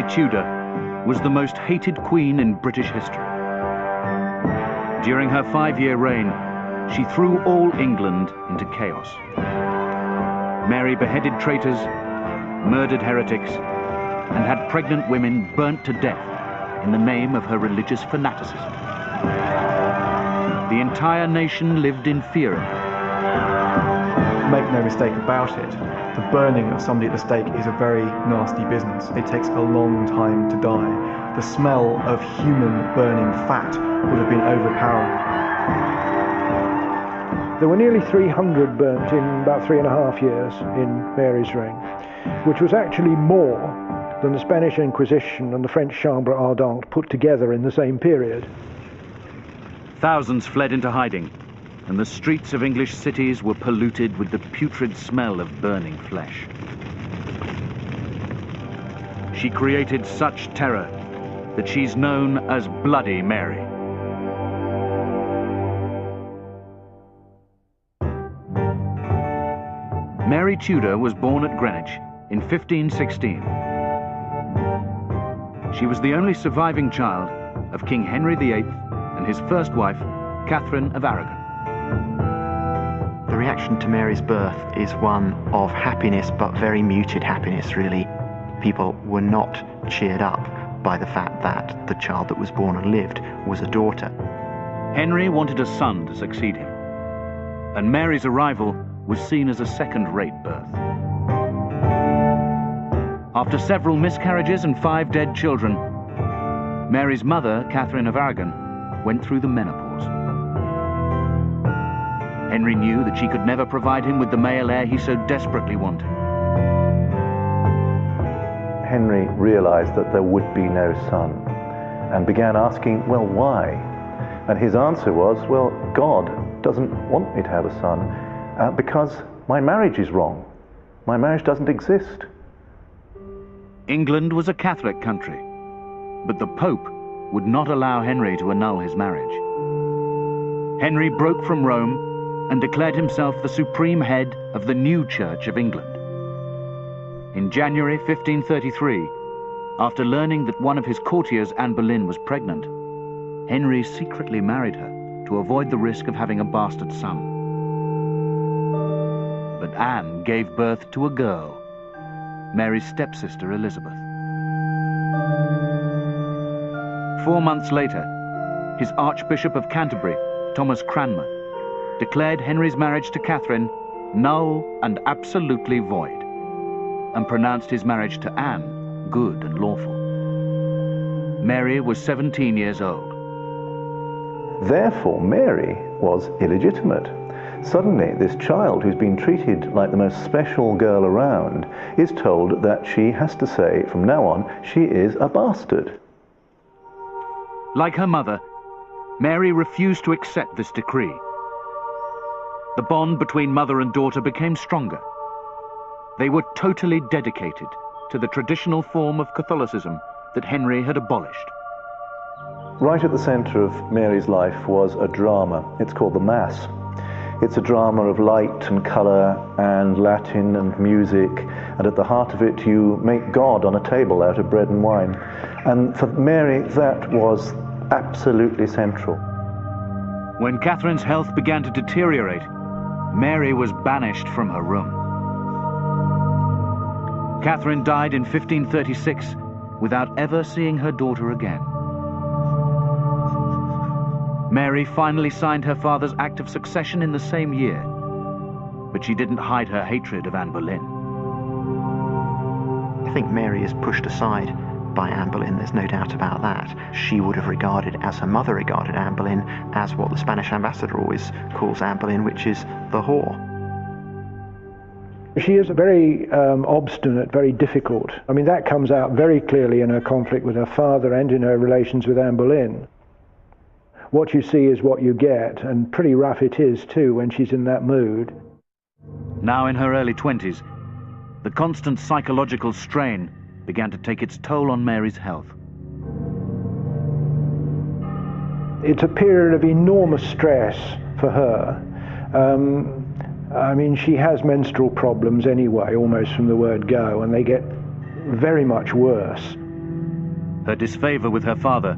Tudor was the most hated queen in British history. During her 5-year reign, she threw all England into chaos. Mary beheaded traitors, murdered heretics, and had pregnant women burnt to death in the name of her religious fanaticism. The entire nation lived in fear of her. Make no mistake about it, the burning of somebody at the stake is a very nasty business. It takes a long time to die. The smell of human burning fat would have been overpowering. There were nearly 300 burnt in about 3.5 years in Mary's reign, which was actually more than the Spanish Inquisition and the French Chambre Ardente put together in the same period. Thousands fled into hiding, and the streets of English cities were polluted with the putrid smell of burning flesh. She created such terror that she's known as Bloody Mary. Mary Tudor was born at Greenwich in 1516. She was the only surviving child of King Henry VIII and his first wife, Catherine of Aragon. The reaction to Mary's birth is one of happiness, but very muted happiness, really. People were not cheered up by the fact that the child that was born and lived was a daughter. Henry wanted a son to succeed him, and Mary's arrival was seen as a second-rate birth. After several miscarriages and 5 dead children, Mary's mother, Catherine of Aragon, went through the menopause. Henry knew that she could never provide him with the male heir he so desperately wanted. Henry realized that there would be no son and began asking, well, why? And his answer was, well, God doesn't want me to have a son because my marriage is wrong. My marriage doesn't exist. England was a Catholic country, but the Pope would not allow Henry to annul his marriage. Henry broke from Rome and declared himself the supreme head of the new Church of England. In January 1533, after learning that one of his courtiers, Anne Boleyn, was pregnant, Henry secretly married her to avoid the risk of having a bastard son. But Anne gave birth to a girl, Mary's stepsister Elizabeth. 4 months later, his Archbishop of Canterbury, Thomas Cranmer, declared Henry's marriage to Catherine null and absolutely void, and pronounced his marriage to Anne good and lawful. Mary was 17 years old. Therefore, Mary was illegitimate. Suddenly, this child who's been treated like the most special girl around is told that she has to say, from now on, she is a bastard. Like her mother, Mary refused to accept this decree. The bond between mother and daughter became stronger. They were totally dedicated to the traditional form of Catholicism that Henry had abolished. Right at the center of Mary's life was a drama. It's called the Mass. It's a drama of light and color and Latin and music, and at the heart of it you make God on a table out of bread and wine. And for Mary, that was absolutely central. When Catherine's health began to deteriorate, Mary was banished from her room. Catherine died in 1536 without ever seeing her daughter again. Mary finally signed her father's act of succession in the same year, but she didn't hide her hatred of Anne Boleyn. I think Mary is pushed aside by Anne Boleyn, there's no doubt about that. She would have regarded, as her mother regarded Anne Boleyn, as what the Spanish ambassador always calls Anne Boleyn, which is the whore. She is very obstinate, very difficult. I mean, that comes out very clearly in her conflict with her father and in her relations with Anne Boleyn. What you see is what you get, and pretty rough it is too when she's in that mood. Now in her early 20s, the constant psychological strain began to take its toll on Mary's health. It's a period of enormous stress for her. I mean, she has menstrual problems anyway, almost from the word go, and they get very much worse. Her disfavor with her father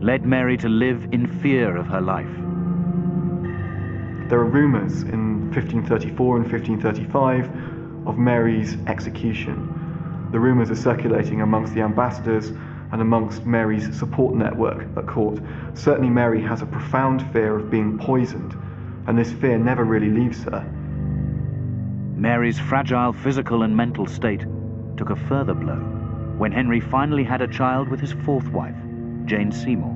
led Mary to live in fear of her life. There are rumours in 1534 and 1535 of Mary's execution. The rumours are circulating amongst the ambassadors and amongst Mary's support network at court. Certainly Mary has a profound fear of being poisoned, and this fear never really leaves her. Mary's fragile physical and mental state took a further blow when Henry finally had a child with his fourth wife, Jane Seymour,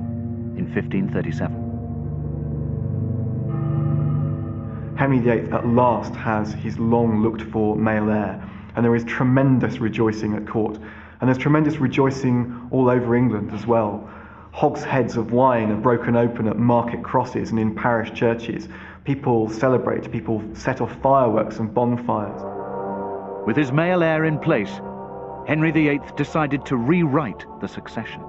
in 1537. Henry VIII at last has his long looked for male heir, and there is tremendous rejoicing at court, and there's tremendous rejoicing all over England as well. Hogsheads of wine are broken open at market crosses and in parish churches. People celebrate, people set off fireworks and bonfires. With his male heir in place, Henry VIII decided to rewrite the succession.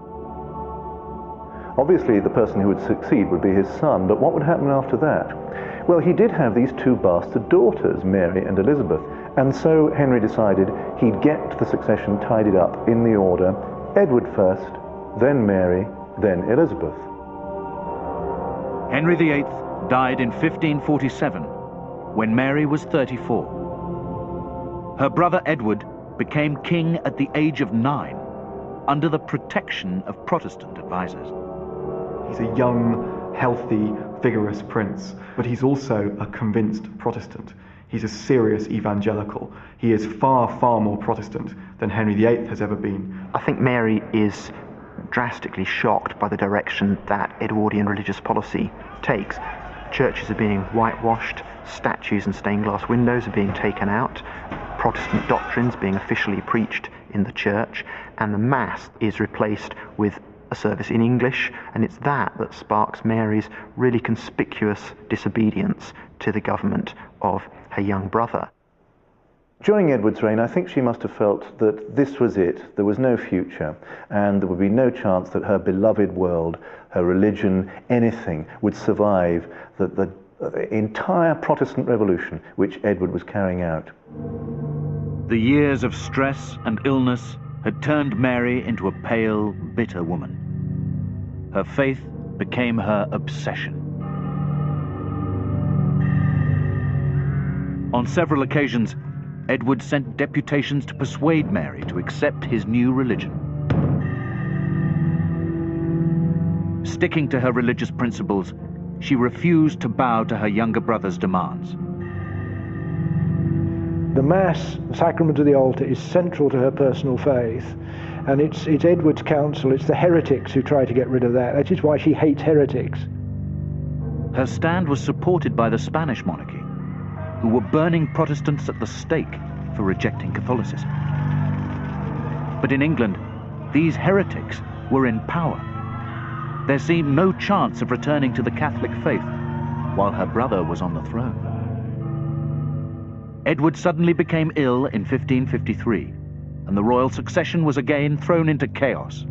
Obviously, the person who would succeed would be his son, but what would happen after that? Well, he did have these two bastard daughters, Mary and Elizabeth, and so Henry decided he'd get the succession tidied up in the order: Edward first, then Mary, then Elizabeth. Henry VIII died in 1547, when Mary was 34. Her brother Edward became king at the age of 9, under the protection of Protestant advisors. He's a young, healthy, vigorous prince, but he's also a convinced Protestant. He's a serious evangelical. He is far, far more Protestant than Henry VIII has ever been. I think Mary is drastically shocked by the direction that Edwardian religious policy takes. Churches are being whitewashed, statues and stained glass windows are being taken out, Protestant doctrines being officially preached in the church, and the Mass is replaced with a service in English, and it's that sparks Mary's really conspicuous disobedience to the government of her young brother. During Edward's reign, I think she must have felt that this was it. There was no future, and there would be no chance that her beloved world, her religion, anything would survive the entire Protestant revolution which Edward was carrying out. The years of stress and illness had turned Mary into a pale, bitter woman. Her faith became her obsession. On several occasions, Edward sent deputations to persuade Mary to accept his new religion. Sticking to her religious principles, she refused to bow to her younger brother's demands. The Mass, the sacrament of the altar, is central to her personal faith, and it's Edward's counsel, it's the heretics who try to get rid of that. That is why she hates heretics. Her stand was supported by the Spanish monarchy, who were burning Protestants at the stake for rejecting Catholicism. But in England, these heretics were in power. There seemed no chance of returning to the Catholic faith while her brother was on the throne. Edward suddenly became ill in 1553, and the royal succession was again thrown into chaos.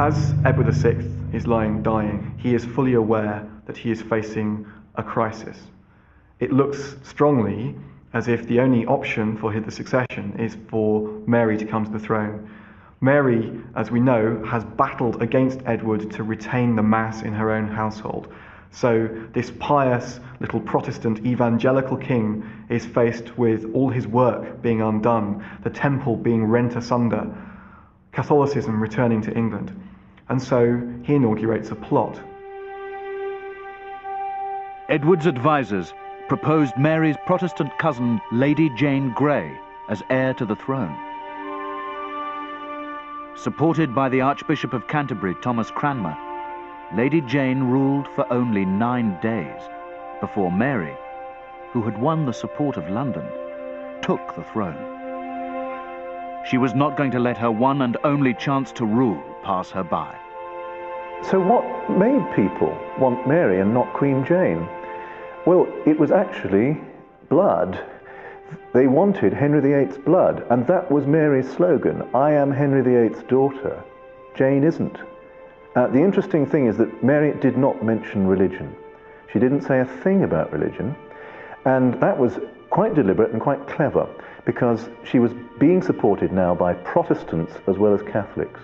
As Edward VI is lying dying, he is fully aware that he is facing a crisis. It looks strongly as if the only option for the succession is for Mary to come to the throne. Mary, as we know, has battled against Edward to retain the Mass in her own household. So this pious little Protestant evangelical king is faced with all his work being undone, the temple being rent asunder, Catholicism returning to England. And so he inaugurates a plot. Edward's advisors proposed Mary's Protestant cousin, Lady Jane Grey, as heir to the throne. Supported by the Archbishop of Canterbury, Thomas Cranmer, Lady Jane ruled for only 9 days before Mary, who had won the support of London, took the throne. She was not going to let her one and only chance to rule pass her by. So what made people want Mary and not Queen Jane? Well, it was actually blood. They wanted Henry VIII's blood, and that was Mary's slogan: I am Henry VIII's daughter. Jane isn't. The interesting thing is that Mary did not mention religion. She didn't say a thing about religion, and that was quite deliberate and quite clever, because she was being supported now by Protestants as well as Catholics.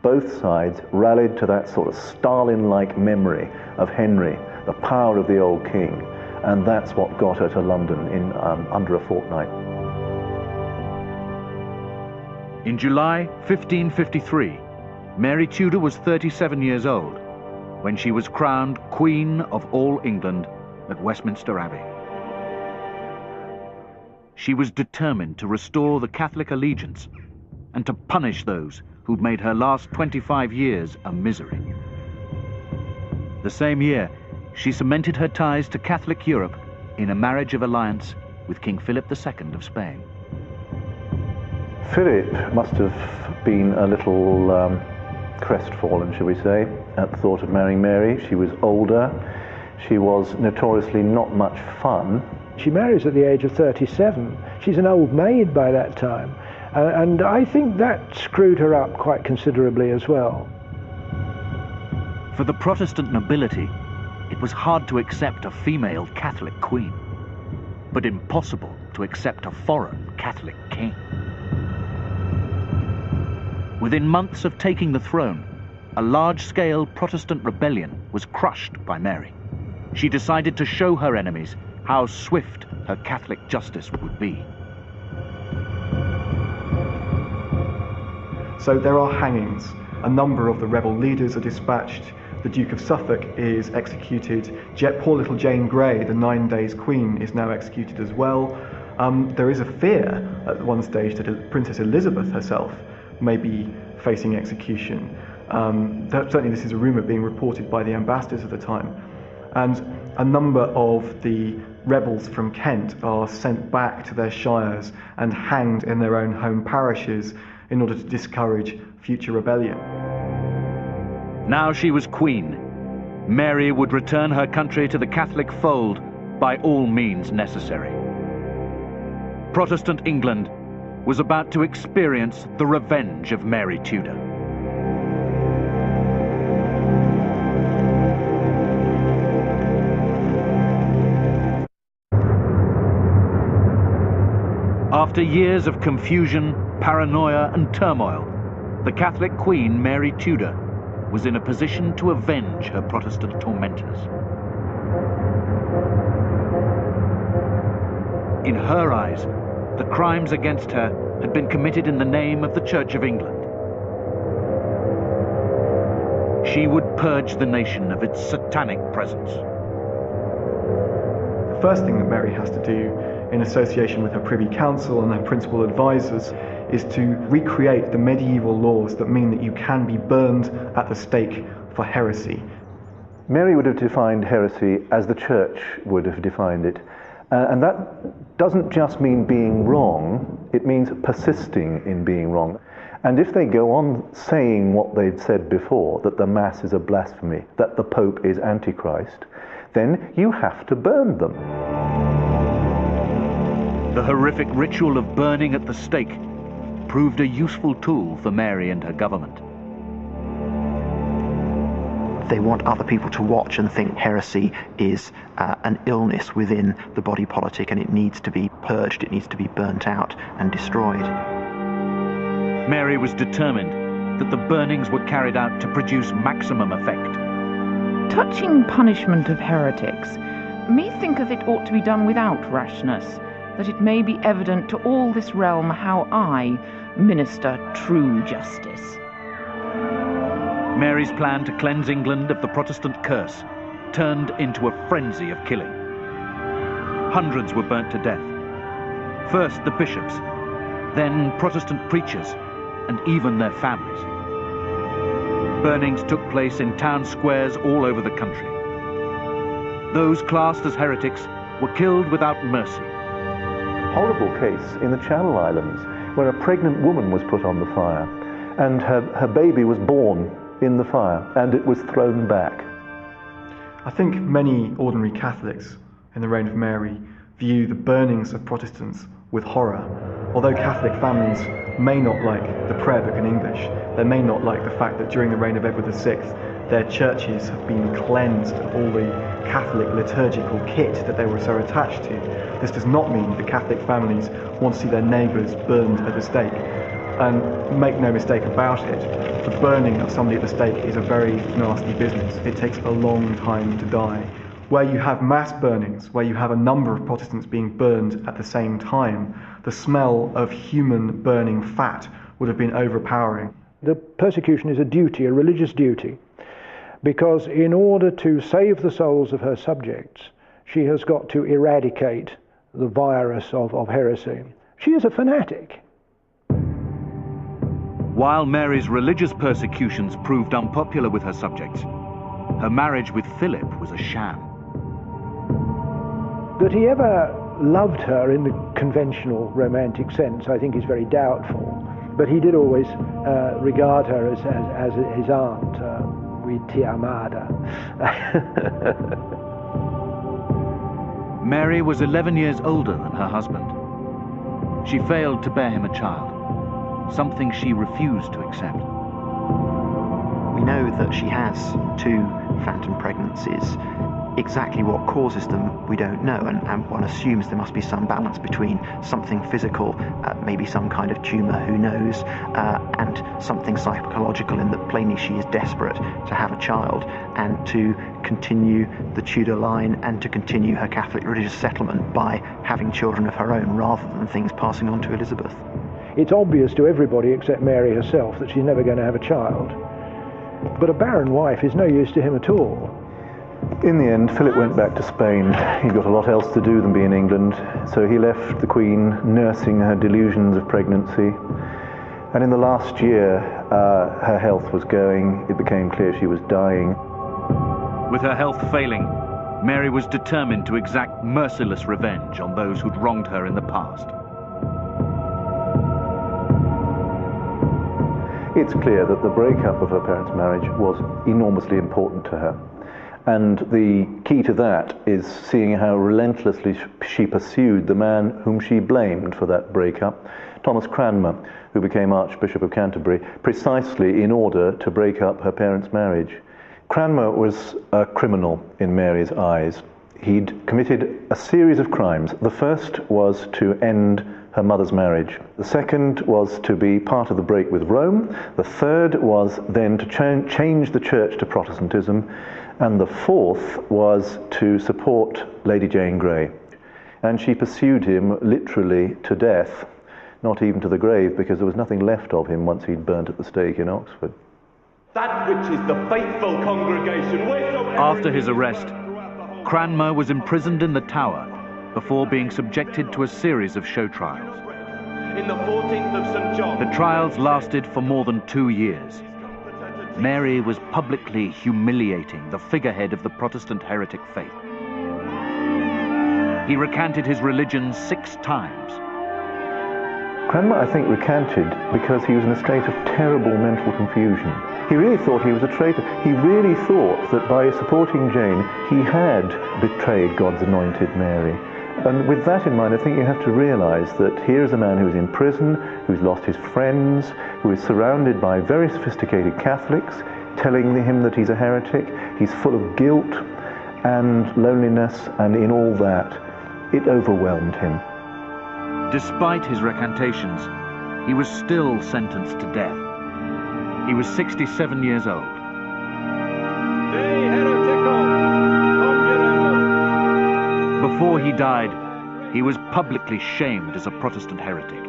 both sides rallied to that sort of Stalin-like memory of Henry, the power of the old king, and that's what got her to London in under a fortnight. In July 1553, Mary Tudor was 37 years old when she was crowned Queen of all England at Westminster Abbey. She was determined to restore the Catholic allegiance and to punish those who'd made her last 25 years a misery. The same year, she cemented her ties to Catholic Europe in a marriage of alliance with King Philip II of Spain. Philip must have been a little crestfallen, shall we say, at the thought of marrying Mary. She was older. She was notoriously not much fun. She marries at the age of 37. She's an old maid by that time. And I think that screwed her up quite considerably as well. For the Protestant nobility, it was hard to accept a female Catholic queen, but impossible to accept a foreign Catholic king. Within months of taking the throne, a large-scale Protestant rebellion was crushed by Mary. She decided to show her enemies how swift her Catholic justice would be. So there are hangings. A number of the rebel leaders are dispatched. The Duke of Suffolk is executed. Poor little Jane Grey, the 9 days queen, is now executed as well. There is a fear at one stage that Princess Elizabeth herself may be facing execution. Certainly this is a rumour being reported by the ambassadors at the time. And a number of the rebels from Kent are sent back to their shires and hanged in their own home parishes in order to discourage future rebellion. Now she was queen. Mary would return her country to the Catholic fold by all means necessary. Protestant England was about to experience the revenge of Mary Tudor. After years of confusion, paranoia and turmoil, the Catholic Queen Mary Tudor was in a position to avenge her Protestant tormentors. In her eyes, the crimes against her had been committed in the name of the Church of England. She would purge the nation of its satanic presence. The first thing that Mary has to do, in association with her Privy Council and her principal advisors, is to recreate the medieval laws that mean that you can be burned at the stake for heresy. Mary would have defined heresy as the Church would have defined it. And that doesn't just mean being wrong, it means persisting in being wrong. And if they go on saying what they'd said before, that the Mass is a blasphemy, that the Pope is Antichrist, then you have to burn them. The horrific ritual of burning at the stake proved a useful tool for Mary and her government. They want other people to watch and think heresy is an illness within the body politic, and it needs to be purged, it needs to be burnt out and destroyed. Mary was determined that the burnings were carried out to produce maximum effect. Touching punishment of heretics, methinketh it ought to be done without rashness, that it may be evident to all this realm how I minister true justice. Mary's plan to cleanse England of the Protestant curse turned into a frenzy of killing. Hundreds were burnt to death. First the bishops, then Protestant preachers, and even their families. Burnings took place in town squares all over the country. Those classed as heretics were killed without mercy. Horrible case in the Channel Islands, where a pregnant woman was put on the fire, and her baby was born in the fire, and it was thrown back. I think many ordinary Catholics in the reign of Mary view the burnings of Protestants with horror. Although Catholic families may not like the prayer book in English, they may not like the fact that during the reign of Edward VI, their churches have been cleansed of all the Catholic liturgical kit that they were so attached to. This does not mean that Catholic families want to see their neighbours burned at the stake. And make no mistake about it, the burning of somebody at the stake is a very nasty business. It takes a long time to die. Where you have mass burnings, where you have a number of Protestants being burned at the same time, the smell of human burning fat would have been overpowering. The persecution is a duty, a religious duty, because in order to save the souls of her subjects, she has got to eradicate the virus of heresy. She is a fanatic. While Mary's religious persecutions proved unpopular with her subjects, her marriage with Philip was a sham. That he ever loved her in the conventional romantic sense, I think, is very doubtful. But he did always regard her as his aunt, ti amada. Mary was 11 years older than her husband. She failed to bear him a child, something she refused to accept. We know that she has 2 phantom pregnancies. Exactly what causes them, we don't know, and one assumes there must be some balance between something physical, maybe some kind of tumour, who knows, and something psychological in that plainly she is desperate to have a child and to continue the Tudor line and to continue her Catholic religious settlement by having children of her own rather than things passing on to Elizabeth. It's obvious to everybody except Mary herself that she's never going to have a child. But a barren wife is no use to him at all. In the end, Philip went back to Spain. He'd got a lot else to do than be in England, so he left the Queen nursing her delusions of pregnancy. And in the last year, her health was going. It became clear she was dying. With her health failing, Mary was determined to exact merciless revenge on those who'd wronged her in the past. It's clear that the breakup of her parents' marriage was enormously important to her. And the key to that is seeing how relentlessly she pursued the man whom she blamed for that breakup, Thomas Cranmer, who became Archbishop of Canterbury, precisely in order to break up her parents' marriage. Cranmer was a criminal in Mary's eyes. He'd committed a series of crimes. The first was to end her mother's marriage. The second was to be part of the break with Rome. The third was then to change the church to Protestantism. And the fourth was to support Lady Jane Grey. And she pursued him literally to death, not even to the grave, because there was nothing left of him once he'd burnt at the stake in Oxford. That which is the faithful congregation. After his arrest, Cranmer was imprisoned in the Tower before being subjected to a series of show trials. In the 14th of St. John. The trials lasted for more than 2 years. Mary was publicly humiliating the figurehead of the Protestant heretic faith. He recanted his religion 6 times. Cranmer, I think, recanted because he was in a state of terrible mental confusion. He really thought he was a traitor. He really thought that by supporting Jane, he had betrayed God's anointed Mary. And with that in mind, I think you have to realize that here is a man who's in prison, who's lost his friends, who is surrounded by very sophisticated Catholics, telling him that he's a heretic. He's full of guilt and loneliness, and in all that, it overwhelmed him. Despite his recantations, he was still sentenced to death. He was 67 years old. Before he died, he was publicly shamed as a Protestant heretic.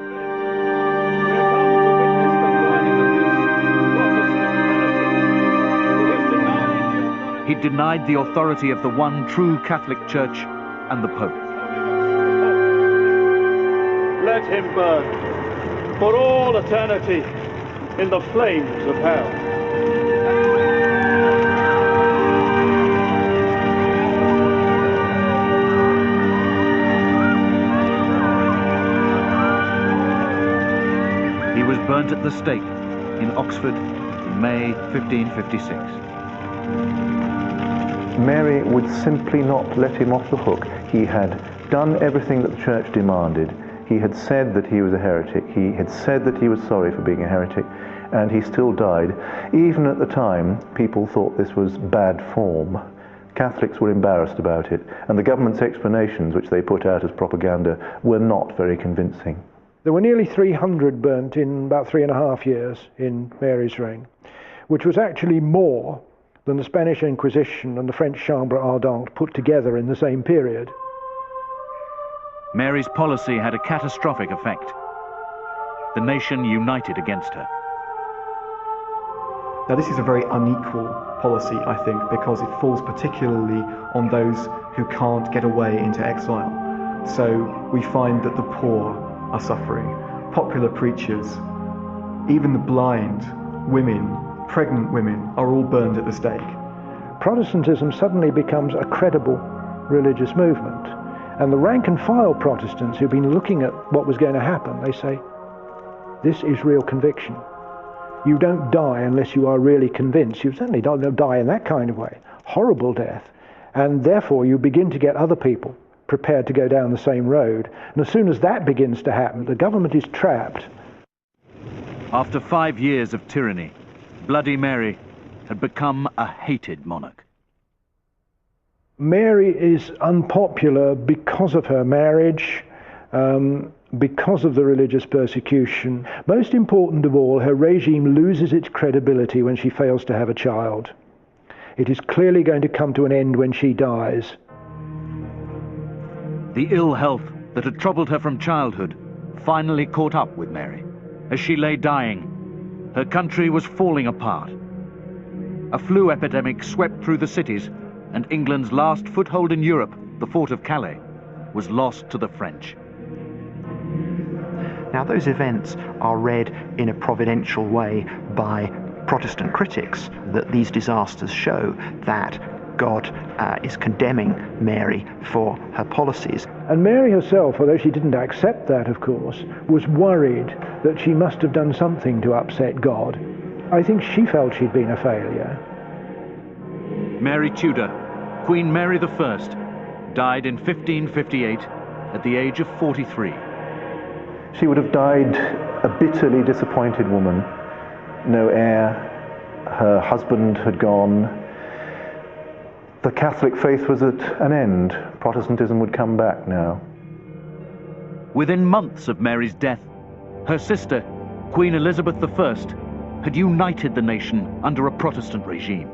He denied the authority of the one true Catholic Church and the Pope. Let him burn for all eternity in the flames of hell. He was burnt at the stake in Oxford in May 1556. Mary would simply not let him off the hook. He had done everything that the church demanded. He had said that he was a heretic. He had said that he was sorry for being a heretic, and he still died. Even at the time, people thought this was bad form. Catholics were embarrassed about it, and the government's explanations, which they put out as propaganda, were not very convincing. There were nearly 300 burnt in about 3.5 years in Mary's reign, which was actually more than the Spanish Inquisition and the French Chambre Ardente put together in the same period. Mary's policy had a catastrophic effect. The nation united against her. Now this is a very unequal policy, I think, because it falls particularly on those who can't get away into exile. So we find that the poor are suffering, popular preachers, even the blind, women, pregnant women are all burned at the stake. Protestantism suddenly becomes a credible religious movement. And the rank and file Protestants who've been looking at what was going to happen, they say, this is real conviction. You don't die unless you are really convinced. You certainly don't die in that kind of way. Horrible death. And therefore you begin to get other people prepared to go down the same road. And as soon as that begins to happen, the government is trapped. After 5 years of tyranny, Bloody Mary had become a hated monarch. Mary is unpopular because of her marriage, because of the religious persecution. Most important of all, her regime loses its credibility when she fails to have a child. It is clearly going to come to an end when she dies. The ill health that had troubled her from childhood finally caught up with Mary. As she lay dying, her country was falling apart. A flu epidemic swept through the cities, and England's last foothold in Europe, the fort of Calais, was lost to the French. Now those events are read in a providential way by Protestant critics, that these disasters show that God is condemning Mary for her policies. And Mary herself, although she didn't accept that, of course, was worried that she must have done something to upset God. I think she felt she'd been a failure. Mary Tudor, Queen Mary I, died in 1558 at the age of 43. She would have died a bitterly disappointed woman. No heir, her husband had gone. The Catholic faith was at an end. Protestantism would come back now. Within months of Mary's death, her sister, Queen Elizabeth I, had united the nation under a Protestant regime.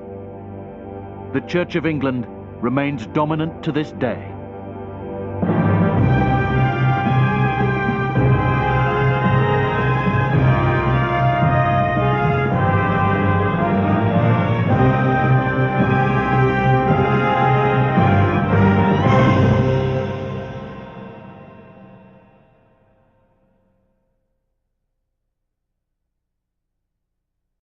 The Church of England remains dominant to this day.